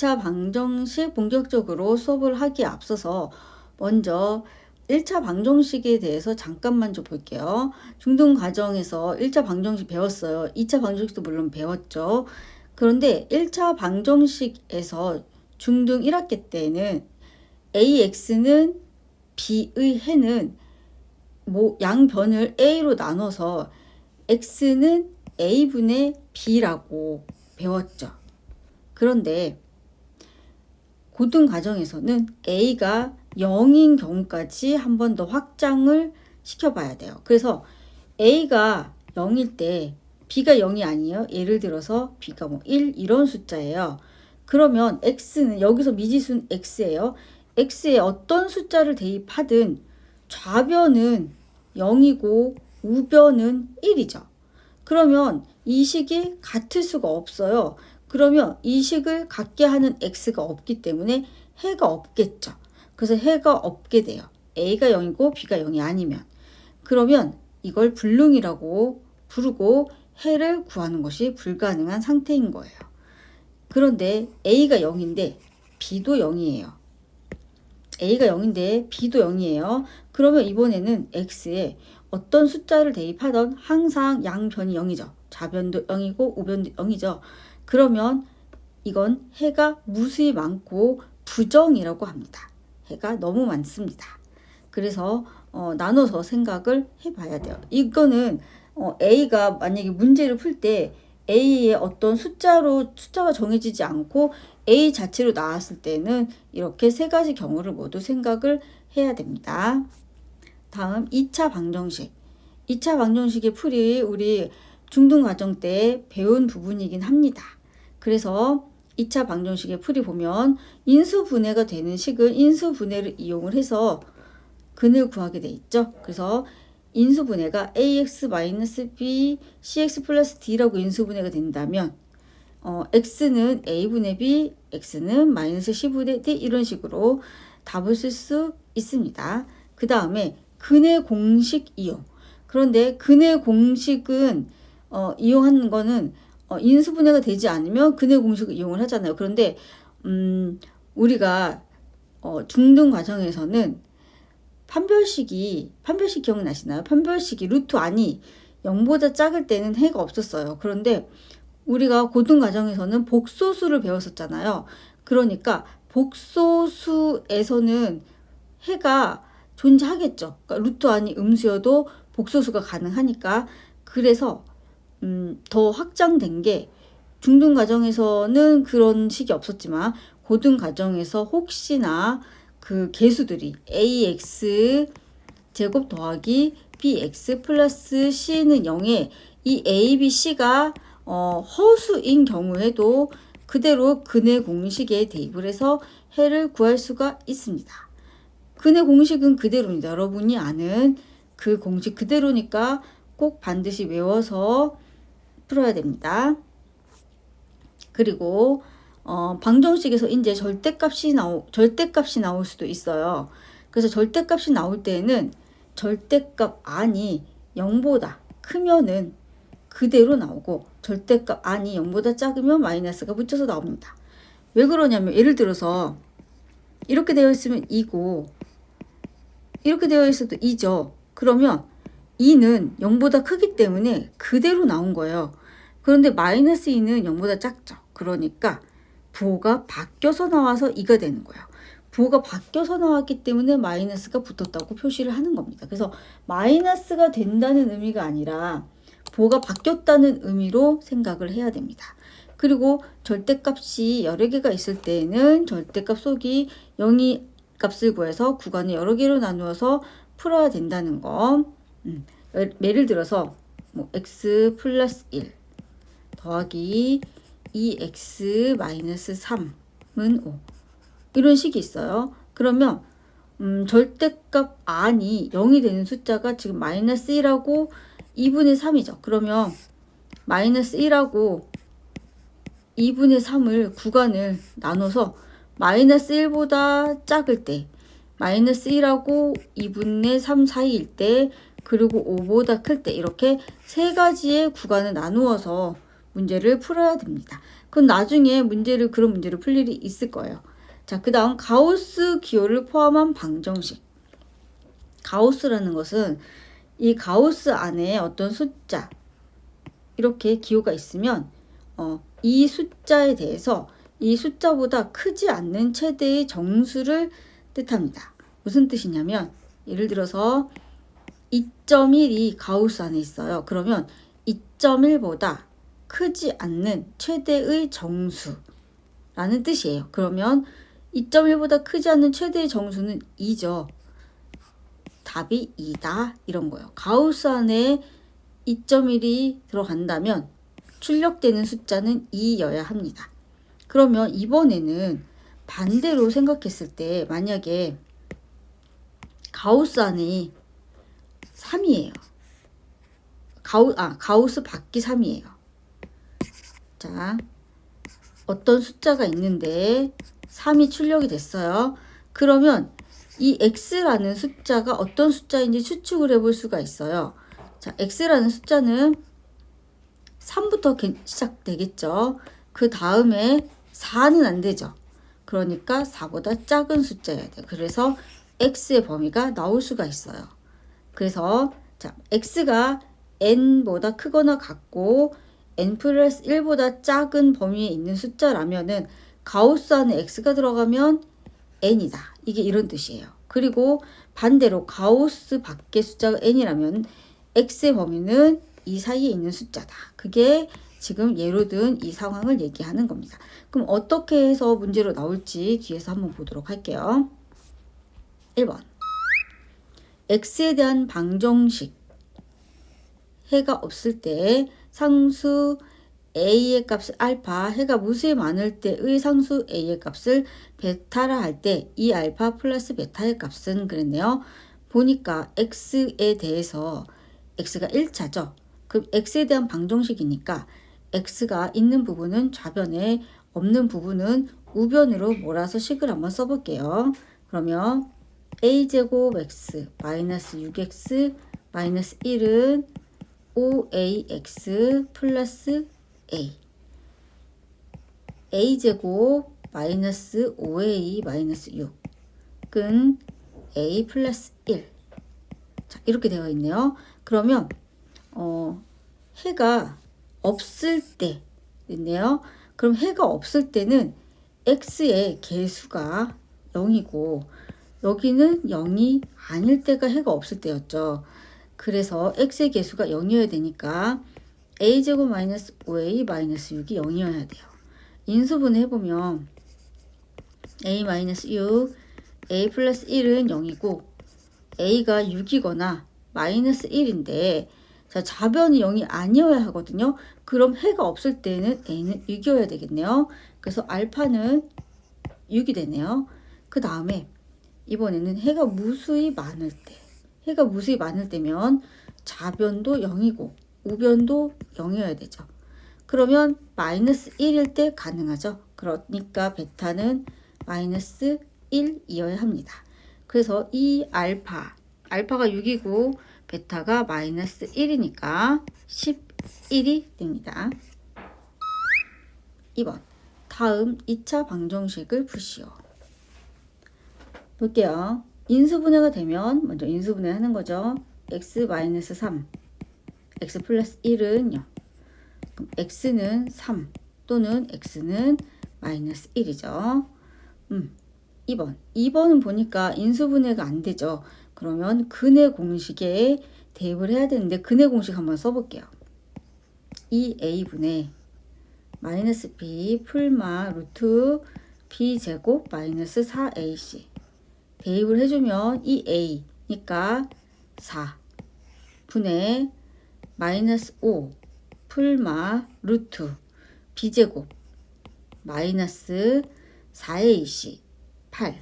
2차 방정식 본격적으로 수업을 하기에 앞서서 먼저 1차 방정식에 대해서 잠깐만 좀 볼게요. 중등 과정에서 1차 방정식 배웠어요. 2차 방정식도 물론 배웠죠. 그런데 1차 방정식에서 중등 1학기 때는 AX는 B의 해는 양변을 A로 나눠서 X는 A분의 B라고 배웠죠. 그런데 고등 과정에서는 A가 0인 경우까지 한 번 더 확장을 시켜봐야 돼요. 그래서 A가 0일 때 B가 0이 아니에요. 예를 들어서 B가 1 이런 숫자예요. 그러면 X는 여기서 미지수는 X예요. X에 어떤 숫자를 대입하든 좌변은 0이고 우변은 1이죠. 그러면 이 식이 같을 수가 없어요. 그러면 이 식을 같게 하는 x가 없기 때문에 해가 없겠죠. 그래서 해가 없게 돼요. a가 0이고 b가 0이 아니면. 그러면 이걸 불능이라고 부르고 해를 구하는 것이 불가능한 상태인 거예요. 그런데 a가 0인데 b도 0이에요. a가 0인데 b도 0이에요. 그러면 이번에는 x에 어떤 숫자를 대입하던 항상 양변이 0이죠. 좌변도 0이고 우변도 0이죠. 그러면 이건 해가 무수히 많고 부정이라고 합니다. 해가 너무 많습니다. 그래서 나눠서 생각을 해봐야 돼요. 이거는 A가 만약에 문제를 풀 때 A의 어떤 숫자가 정해지지 않고 A 자체로 나왔을 때는 이렇게 세 가지 경우를 모두 생각을 해야 됩니다. 다음 2차 방정식. 2차 방정식의 풀이 우리 중등 과정 때 배운 부분이긴 합니다. 그래서 2차 방정식의 풀이 보면 인수분해가 되는 식은 인수분해를 이용을 해서 근을 구하게 돼 있죠. 그래서 인수분해가 ax-b cx 플러스 d라고 인수분해가 된다면 x는 a분의 b, x는 마이너스 c분의 d 이런 식으로 답을 쓸 수 있습니다. 그 다음에 근의 공식 이용. 그런데 근의 공식은 이용하는 거는 인수분해가 되지 않으면 근의 공식을 이용을 하잖아요. 그런데 우리가 중등 과정에서는 판별식 기억나시나요? 판별식이 루트 안이 0보다 작을 때는 해가 없었어요. 그런데 우리가 고등 과정에서는 복소수를 배웠었잖아요. 그러니까 복소수에서는 해가 존재하겠죠. 그러니까 루트 안이 음수여도 복소수가 가능하니까. 그래서 더 확장된 게 중등 과정에서는 그런 식이 없었지만 고등 과정에서 혹시나 그 계수들이 ax 제곱 더하기 bx 플러스 c는 0에 이 a, b, c가 허수인 경우에도 그대로 근의 공식에 대입을 해서 해를 구할 수가 있습니다. 근의 공식은 그대로입니다. 여러분이 아는 그 공식 그대로니까 꼭 반드시 외워서 풀어야 됩니다. 그리고 방정식에서 이제 절대값이 나올 수도 있어요. 그래서 절대값이 나올 때에는 절대값 안이 0보다 크면은 그대로 나오고 절대값 안이 0보다 작으면 마이너스가 붙여서 나옵니다. 왜 그러냐면 예를 들어서 이렇게 되어 있으면 2고 이렇게 되어 있어도 2죠. 그러면 2는 0보다 크기 때문에 그대로 나온 거예요. 그런데 마이너스 2는 0보다 작죠. 그러니까 부호가 바뀌어서 나와서 2가 되는 거예요. 부호가 바뀌어서 나왔기 때문에 마이너스가 붙었다고 표시를 하는 겁니다. 그래서 마이너스가 된다는 의미가 아니라 부호가 바뀌었다는 의미로 생각을 해야 됩니다. 그리고 절대값이 여러 개가 있을 때에는 절대값 속이 0이 값을 구해서 구간을 여러 개로 나누어서 풀어야 된다는 거. 예를 들어서 x 플러스 1 더하기 2x 마이너스 3은 5 이런 식이 있어요. 그러면 절대값 안이 0이 되는 숫자가 지금 마이너스 1하고 2분의 3이죠. 그러면 마이너스 1하고 2분의 3을 구간을 나눠서 마이너스 1보다 작을 때 마이너스 1하고 2분의 3 사이일 때 그리고 5보다 클 때 이렇게 세 가지의 구간을 나누어서 문제를 풀어야 됩니다. 그럼 나중에 그런 문제를 풀 일이 있을 거예요. 자, 그 다음 가우스 기호를 포함한 방정식. 가우스라는 것은 이 가우스 안에 어떤 숫자, 이렇게 기호가 있으면 이 숫자에 대해서 이 숫자보다 크지 않는 최대의 정수를 뜻합니다. 무슨 뜻이냐면 예를 들어서 2.1이 가우스 안에 있어요. 그러면 2.1보다 크지 않는 최대의 정수라는 뜻이에요. 그러면 2.1보다 크지 않는 최대의 정수는 2죠. 답이 2다 이런 거예요. 가우스 안에 2.1이 들어간다면 출력되는 숫자는 2여야 합니다. 그러면 이번에는 반대로 생각했을 때 만약에 가우스 안이 3이에요. 가우스 밖이 3이에요. 자, 어떤 숫자가 있는데 3이 출력이 됐어요. 그러면 이 x라는 숫자가 어떤 숫자인지 추측을 해볼 수가 있어요. 자, x라는 숫자는 3부터 시작되겠죠. 그 다음에 4는 안 되죠. 그러니까 4보다 작은 숫자여야 돼요. 그래서 x의 범위가 나올 수가 있어요. 그래서 자, x가 n보다 크거나 같고 n 플러스 1보다 작은 범위에 있는 숫자라면은 가우스 안에 x가 들어가면 n이다. 이게 이런 뜻이에요. 그리고 반대로 가우스 밖의 숫자가 n이라면 x의 범위는 이 사이에 있는 숫자다. 그게 지금 예로 든 이 상황을 얘기하는 겁니다. 그럼 어떻게 해서 문제로 나올지 뒤에서 한번 보도록 할게요. 1번 x에 대한 방정식. 해가 없을 때 상수 a의 값을 알파, 해가 무수히 많을 때의 상수 a의 값을 베타라 할 때 이 알파 플러스 베타의 값은 그랬네요. 보니까 x에 대해서 x가 1차죠. 그럼 x에 대한 방정식이니까 x가 있는 부분은 좌변에, 없는 부분은 우변으로 몰아서 식을 한번 써볼게요. 그러면 a제곱 x 마이너스 6x 마이너스 1은 5ax 플러스 a a제곱 마이너스 5a 마이너스 6은 a 플러스 1. 자, 이렇게 되어 있네요. 그러면 해가 없을 때 있네요. 그럼 해가 없을 때는 x의 개수가 0이고 여기는 0이 아닐 때가 해가 없을 때였죠. 그래서 x의 개수가 0이어야 되니까 a제곱 마이너스 5a 마이너스 6이 0이어야 돼요. 인수분해 해보면 a 마이너스 6, a 플러스 1은 0이고 a가 6이거나 마이너스 1인데 자, 좌변이 0이 아니어야 하거든요. 그럼 해가 없을 때는 a는 6이어야 되겠네요. 그래서 알파는 6이 되네요. 그 다음에 이번에는 해가 무수히 많을 때, 해가 무수히 많을 때면 좌변도 0이고 우변도 0이어야 되죠. 그러면 마이너스 1일 때 가능하죠. 그러니까 베타는 마이너스 1이어야 합니다. 그래서 이 알파가 6이고 베타가 마이너스 1이니까 11이 됩니다. 2번 다음 2차 방정식을 푸시오. 볼게요. 인수분해가 되면 먼저 인수분해 하는 거죠. x 마이너스 3 x 플러스 1은 0. 그럼 x는 3 또는 x는 마이너스 1이죠. 2번은 보니까 인수분해가 안 되죠. 그러면 근의 공식에 대입을 해야 되는데 근의 공식 한번 써볼게요. 2a분의 마이너스 b 풀마 루트 b제곱 마이너스 4ac 대입을 해주면 2a니까 4 분의 마이너스 5 풀마 루트 b제곱 마이너스 4ac 8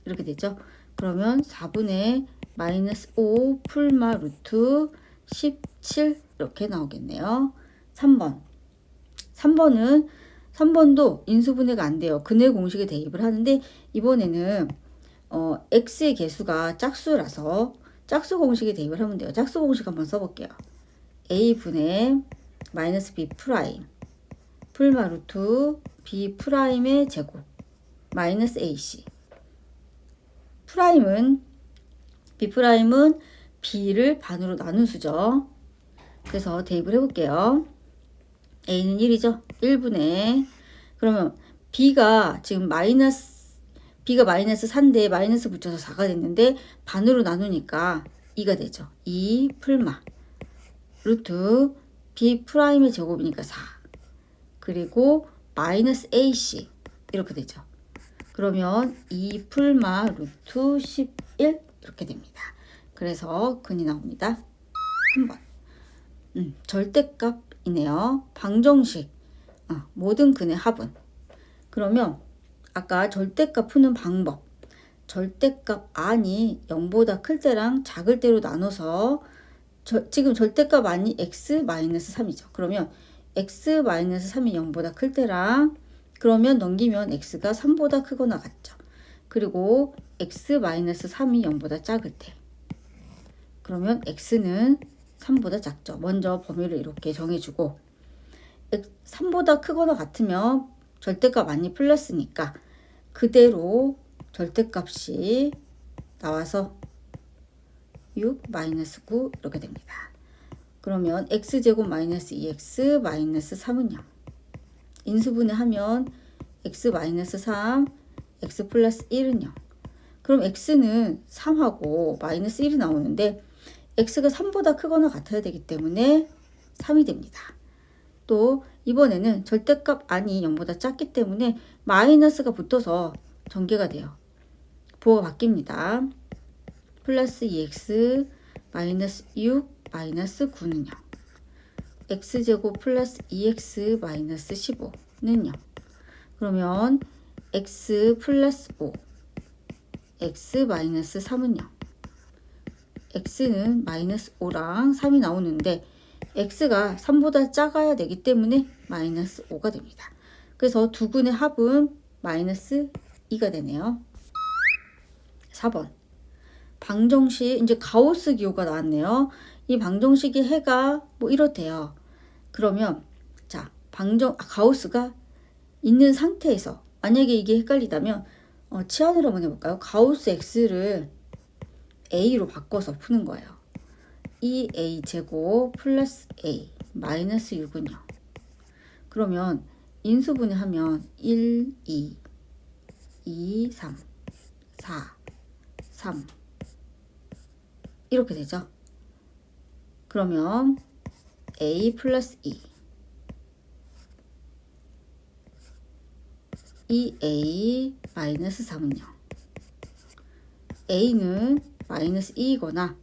이렇게 되죠. 그러면 4분의 마이너스 5 풀마 루트 17 이렇게 나오겠네요. 3번도 인수분해가 안 돼요. 근의 공식에 대입을 하는데 이번에는 x의 개수가 짝수라서 짝수 공식에 대입을 하면 돼요. 짝수 공식 한번 써볼게요. a분의 마이너스 b 프라임 풀마 루트 b 프라임의 제곱 마이너스 ac. 프라임은 b 프라임은 b를 반으로 나눈 수죠. 그래서 대입을 해볼게요. a는 1이죠. 1분의 그러면 b가 지금 b가 마이너스 4인데 마이너스 붙여서 4가 됐는데 반으로 나누니까 2가 되죠. 2 풀마 루트 b 프라임의 제곱이니까 4 그리고 마이너스 ac 이렇게 되죠. 그러면 2 풀마 루트 11 이렇게 됩니다. 그래서 근이 나옵니다. 3번. 절대값이네요. 방정식 모든 근의 합은. 그러면 아까 절대값 푸는 방법, 절대값 안이 0보다 클 때랑 작을 때로 나눠서 지금 절대값 안이 x-3이죠. 그러면 x-3이 0보다 클 때랑 그러면 넘기면 x가 3보다 크거나 같죠. 그리고 x-3이 0보다 작을 때 그러면 x는 3보다 작죠. 먼저 범위를 이렇게 정해주고 3보다 크거나 같으면 절대값 안이 플러스니까 그대로 절대값이 나와서 6 마이너스 9 이렇게 됩니다. 그러면 x제곱 마이너스 2x 마이너스 3은 0. 인수분해하면 x 마이너스 3 x 플러스 1은 0. 그럼 x는 3하고 마이너스 1이 나오는데 x가 3보다 크거나 같아야 되기 때문에 3이 됩니다. 또 이번에는 절대값 안이 0보다 작기 때문에 마이너스가 붙어서 전개가 돼요. 부호가 바뀝니다. 플러스 2x 마이너스 6 마이너스 9는 0. x제곱 플러스 2x 마이너스 15는 0. 그러면 x 플러스 5 x 마이너스 3은 0. x는 마이너스 5랑 3이 나오는데 x가 3보다 작아야 되기 때문에 마이너스 5가 됩니다. 그래서 두 근의 합은 마이너스 2가 되네요. 4번. 방정식, 이제 가우스 기호가 나왔네요. 이 방정식의 해가 뭐 이렇대요. 그러면 자, 가우스가 있는 상태에서 만약에 이게 헷갈리다면 치환을 한번 해볼까요? 가우스 x를 a로 바꿔서 푸는 거예요. 2a 제곱 플러스 a 마이너스 6은 0. 그러면 인수분해하면 1, 2, 2, 3, 4, 3 이렇게 되죠. 그러면 a 플러스 2a 마이너스 3은 0. a는 마이너스 2이거나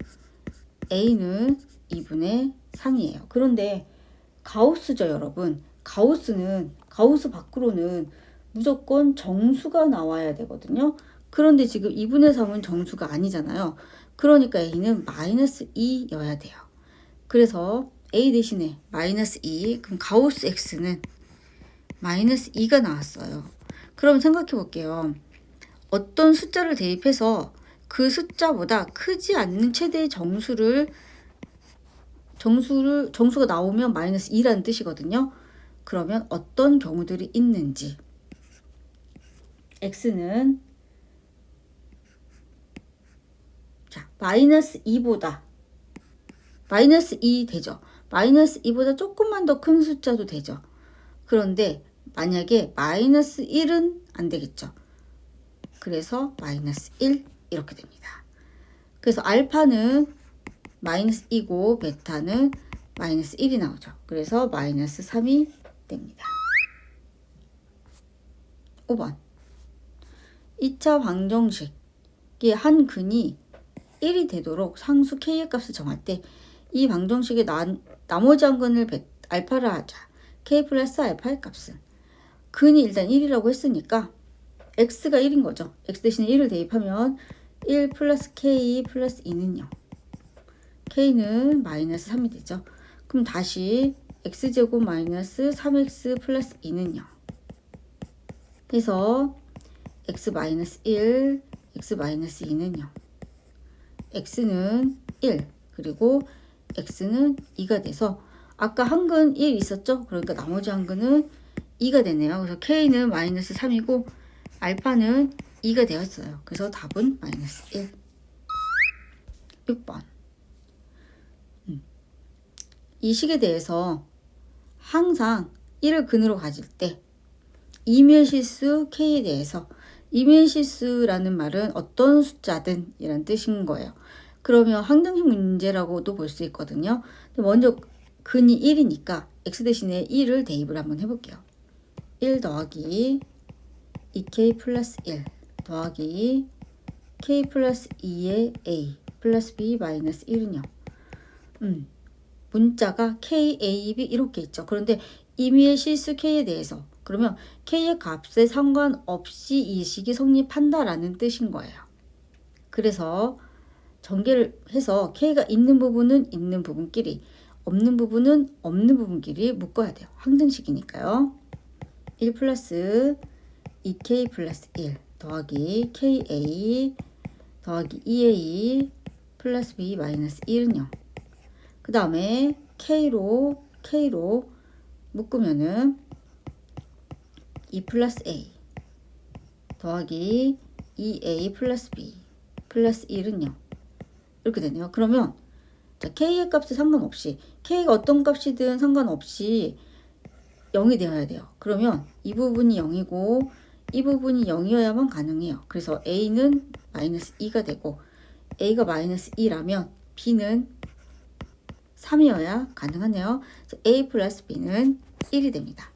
a는 2분의 3이에요. 그런데 가우스죠, 여러분. 가우스 밖으로는 무조건 정수가 나와야 되거든요. 그런데 지금 2분의 3은 정수가 아니잖아요. 그러니까 a는 마이너스 2여야 돼요. 그래서 a 대신에 마이너스 2, 그럼 가우스 x는 마이너스 2가 나왔어요. 그럼 생각해 볼게요. 어떤 숫자를 대입해서 그 숫자보다 크지 않는 최대의 정수가 나오면 마이너스 2라는 뜻이거든요. 그러면 어떤 경우들이 있는지. x는 자, 마이너스 2보다 마이너스 2 되죠. 마이너스 2보다 조금만 더 큰 숫자도 되죠. 그런데 만약에 마이너스 1은 안 되겠죠. 그래서 마이너스 1 이렇게 됩니다. 그래서 알파는 마이너스 2고 베타는 마이너스 1이 나오죠. 그래서 마이너스 3이 됩니다. 5번. 2차 방정식의 한 근이 1이 되도록 상수 k의 값을 정할 때 이 방정식의 나머지 한 근을 알파를 하자. k 플러스 알파의 값은 근이 일단 1이라고 했으니까 x가 1인 거죠. x 대신에 1을 대입하면 1 플러스 k 플러스 2는 0. k는 마이너스 3이 되죠. 그럼 다시 x제곱 마이너스 3x 플러스 2는 0. 해서 x 마이너스 1, x 마이너스 2는 0. x는 1, 그리고 x는 2가 돼서 아까 한 근 1 있었죠? 그러니까 나머지 한 근은 2가 되네요. 그래서 K는 마이너스 3이고 알파는 2가 되었어요. 그래서 답은 마이너스 1. 6번. 이 식에 대해서 항상 1을 근으로 가질 때 이면실수 K에 대해서 이면실수라는 말은 어떤 숫자든 이란 뜻인 거예요. 그러면 항등식 문제라고도 볼 수 있거든요. 먼저 근이 1이니까 x 대신에 1을 대입을 한번 해볼게요. 1 더하기 2k 플러스 1 더하기 k 플러스 2의 a 플러스 b 마이너스 1은요. 문자가 k, a, b 이렇게 있죠. 그런데 임의의 실수 k에 대해서 그러면 k의 값에 상관없이 이 식이 성립한다라는 뜻인 거예요. 그래서 전개를 해서 k가 있는 부분은 있는 부분끼리 없는 부분은 없는 부분끼리 묶어야 돼요. 항등식이니까요. 1 플러스 2k 플러스 1 더하기 ka 더하기 2a 플러스 b 마이너스 1은요. 그 다음에 k로 묶으면은 2 플러스 a 더하기 2a 플러스 b 플러스 1은요. 이렇게 되네요. 그러면 자, k의 값에 상관없이 k가 어떤 값이든 상관없이 0이 되어야 돼요. 그러면 이 부분이 0이고 이 부분이 0이어야만 가능해요. 그래서 a는 마이너스 2가 되고 a가 마이너스 2라면 b는 3이어야 가능하네요. 그래서 a 플러스 b는 1이 됩니다.